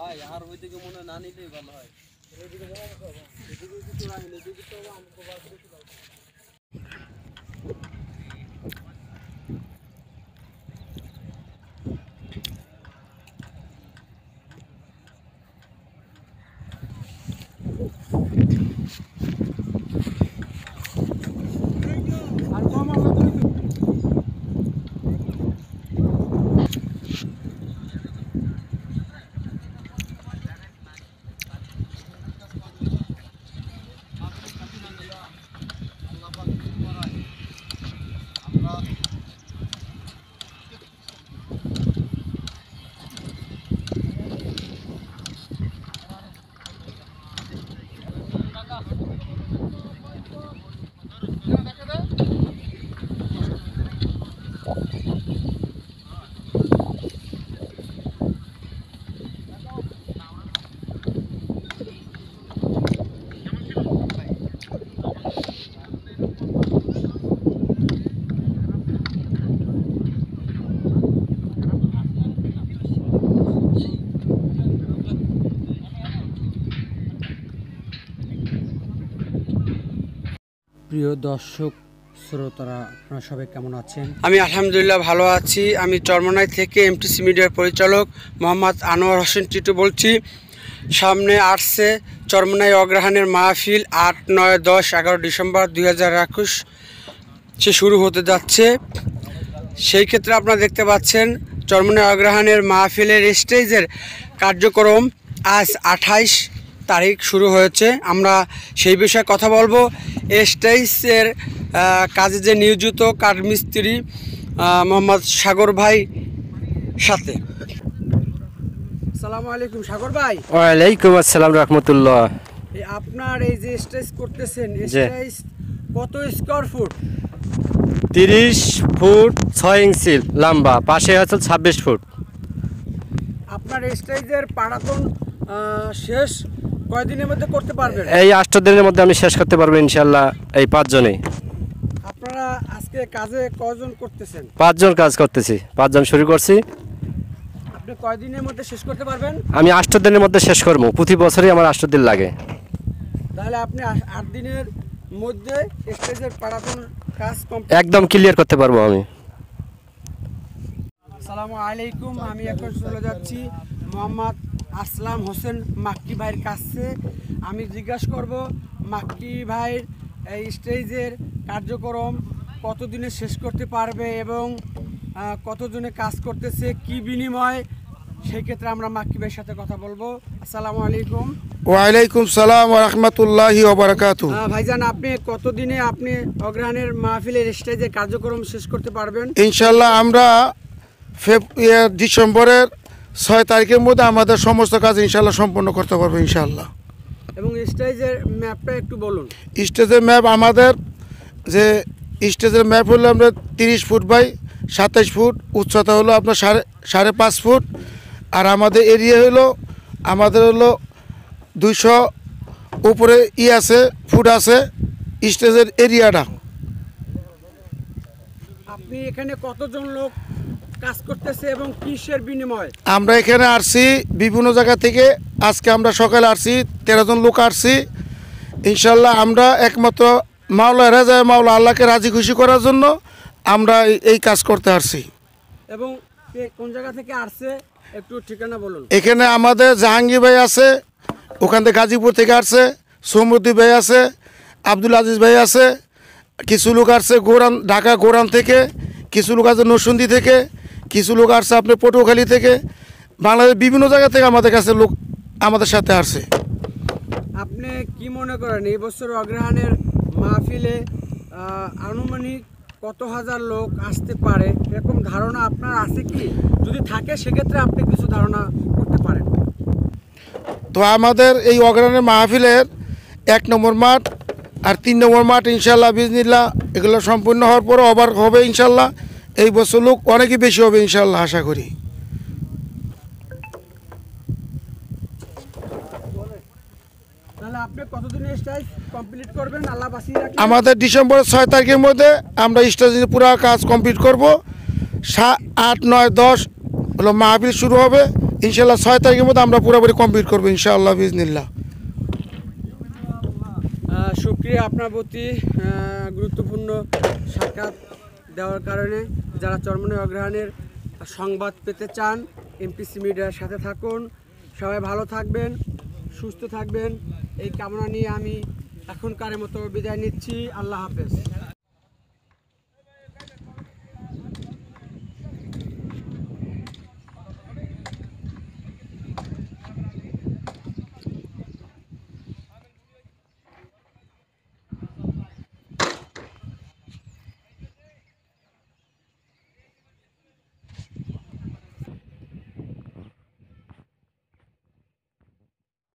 ভাই আর ওইদিকে মনে না নিলেই ভালো হয়। এদিকে কিছু রাখেন, এদিকে তো আমাকে বার করে দিতে হবে। আর কম আমরা তো প্রিয় দর্শক শ্রোতারা, আপনারা সবাই কেমন আছেন? আমি আলহামদুলিল্লাহ ভালো আছি। আমি চরমনাই থেকে এমটিসি মিডিয়ার পরিচালক মোহাম্মদ আনোয়ার হোসেন টিটু বলছি। সামনে আসছে চরমনাই অগ্রহায়ণের মাহফিল 8, 9, 10, 11 ডিসেম্বর 2021 সে শুরু হতে যাচ্ছে। সেই ক্ষেত্রে আপনারা দেখতে পাচ্ছেন চরমনাই অগ্রহায়ণের মাহফিলের স্টেজের কার্যক্রম আজ 28 তারিখ শুরু হয়েছে। আমরা সেই বিষয়ে কথা বলবো। স্টেজের কাজে যে নিয়োজিত কাঠমিস্ত্রি মোহাম্মদ সাগর ভাই সাথে। আসসালামু আলাইকুম সাগর ভাই। ওয়ালাইকুম আসসালাম রাহমাতুল্লাহ। আপনার এই যে স্টেজ করতেছেন, স্টেজ কত স্কয়ার ফুট? 30 ফুট 6 ইঞ্চি লম্বা, পাশে আছে 26 ফুট। আপনার স্টেজের পাড়াতন শেষ কয়দিনের মধ্যে করতে পারবেন? এই 8 দিনের মধ্যে আমি শেষ করতে পারবো ইনশাআল্লাহ। এই 5 জনেই। আপনারা আজকে কাজে কয়জন করতেছেন? 5 জন কাজ করতেছি, 5 জন শুরু করছি। আপনি কয়দিনের মধ্যে শেষ করতে পারবেন? আমি 8 দিনের মধ্যে শেষ করবো। প্রতি বছরই আমার 8 দিন লাগে। তাহলে আপনি 8 দিনের মধ্যে স্টেজের পাড়াতন কাজ একদম ক্লিয়ার করতে পারবো আমি। আসসালামু আলাইকুম। আমি এখন চলে যাচ্ছি মোহাম্মদ আসলাম হোসেন মাক্কি ভাইয়ের কাছে। আমি জিজ্ঞাসা করব মাক্কি ভাইয়ের এই স্টেজের কার্যক্রম কতদিনে শেষ করতে পারবে এবং কতজনে কাজ করতেছে, কি বিনিময়, সেই ক্ষেত্রে আমরা মাক্কি ভাইয়ের সাথে কথা বলবো। আসসালামু আলাইকুম। ওয়ালাইকুম সালাম ওয়া রাহমাতুল্লাহি ওয়া বারাকাতুহু। ভাইজান, আপনি কতদিনে আপনি অগ্রহায়ণের মাহফিলের স্টেজে কার্যক্রম শেষ করতে পারবেন? ইনশাআল্লাহ আমরা ডিসেম্বরের 6 তারিখের মধ্যে আমাদের সমস্ত কাজ ইনশাআল্লাহ সম্পন্ন করতে পারবো ইনশাআল্লাহ। এবং স্টেজের ম্যাপটা একটু বলুন। স্টেজের ম্যাপ আমাদের যে স্টেজের ম্যাপ হলো আমরা 30 ফুট বাই 27 ফুট, উচ্চতা হলো আপনার 5.5 ফুট, আর আমাদের এরিয়া হলো আমাদের হলো 200 উপরে আছে ফুট আছে স্টেজের এরিয়াটা। আপনি এখানে কতজন লোক কাজ করতেছে এবং কিসের বিনিময়? আমরা এখানে আসছি বিভিন্ন জায়গা থেকে। আজকে আমরা সকালে আসছি, 13 জন লোক আসছি। ইনশাল্লাহ আমরা একমাত্র মাওলা রাজা মাওলা আল্লাহকে রাজি খুশি করার জন্য আমরা এই কাজ করতে আসছি। এবং কোন জায়গা থেকে আসছে একটু ঠিকানা বলুন। এখানে আমাদের জাহাঙ্গীর ভাই আছে, ওখান থেকে গাজীপুর থেকে আসছে, সমুদ্দি ভাই আছে, আব্দুল আজিজ ভাই আছে, কিছু লোক আসছে ঢাকা গোরান থেকে, কিছু লোক আছে নরসিংদী থেকে, কিছু লোক আসছে আপনার পটুয়াখালী থেকে, বাংলাদেশের বিভিন্ন জায়গা থেকে আমাদের কাছে লোক আমাদের সাথে আসছে। আপনি কি মনে করেন এই বছর অগ্রহায়ণের মাহফিলে আনুমানিক কত হাজার লোক আসতে পারে, এরকম ধারণা আপনার আছে কি? যদি থাকে সেক্ষেত্রে আপনি কিছু ধারণা করতে পারেন। তো আমাদের এই অগ্রহায়ণের মাহফিলের 1 নম্বর মাঠ আর 3 নম্বর মাঠ ইনশাল্লাহ বিজনিল্লাহ এগুলো সম্পূর্ণ হওয়ার পরে আবার হবে ইনশাল্লাহ। এই বছর লোক অনেকই বেশি হবে ইনশাল্লাহ আশা করি। তাহলে আপনি কতদিনে স্টেজ কমপ্লিট করবেন আল্লাহ বাঁচিয়ে রাখলে? আমাদের ডিসেম্বরের 6 তারিখের মধ্যে আমরা স্টেজে পুরো কাজ কমপ্লিট করব। 8, 9, 10 হলো মাহফিল শুরু হবে। ইনশাল্লাহ 6 তারিখের মধ্যে আমরা পুরোপুরি কমপ্লিট করবো ইনশাআল্লাহ বিজনিল্লাহ। শুক্রিয়া আপনার প্রতি গুরুত্বপূর্ণ সাক্ষাৎ দেওয়ার কারণে। যারা চরমনাই অগ্রহায়ণের সংবাদ পেতে চান এমপিসি মিডিয়ার সাথে থাকুন। সবাই ভালো থাকবেন, সুস্থ থাকবেন এই কামনা নিয়ে আমি এখনকার মতো বিদায় নিচ্ছি। আল্লাহ হাফেজ।